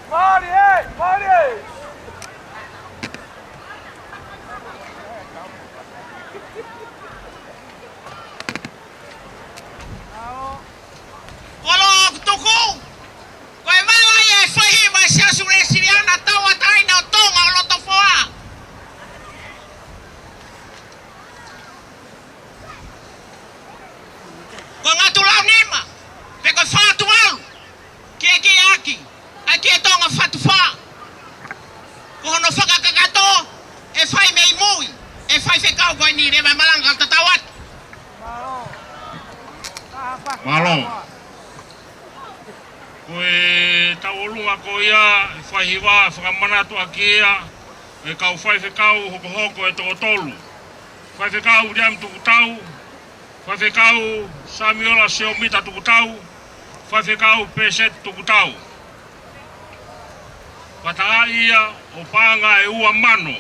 Mari, mari. Kalau tuku, kau malah ya fahim masih sudah sirian atau atai na tong kalau tofoa. Kau ngatulau nima, peko fatu malu, kieki aki tong fatu fa. Kau no faka kakato, fai mei mui, fai fekau kau ni rema malang kau tatawat. Malo. Koe taulunga ko ia whahiwa whakamanatu aki ia e kau whaifekau hoko e toko tolu. Whaifekau riam tuku tau, whaifekau samiola seomita tuku tau, whaifekau peset tuku tau. Pataa ia o panga e ua mano,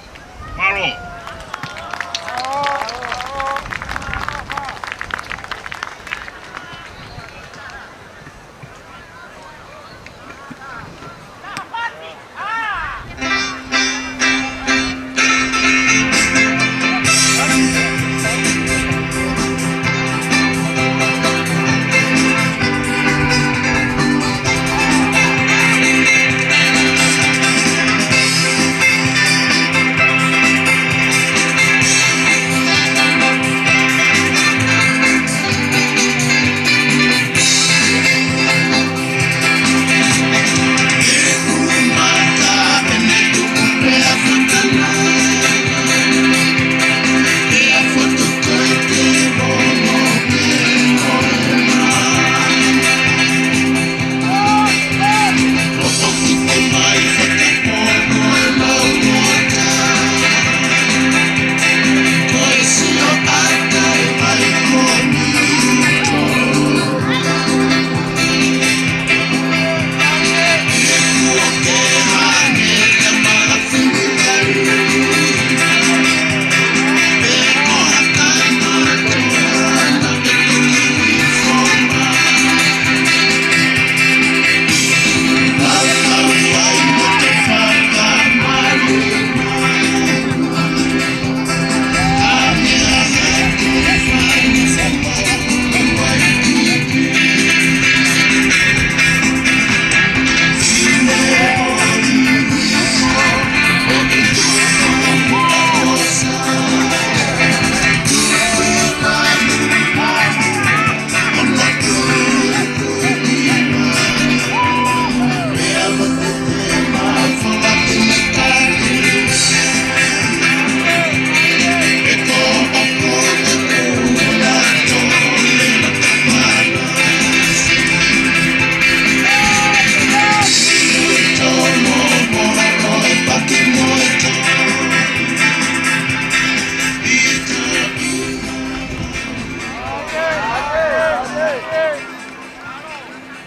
malo.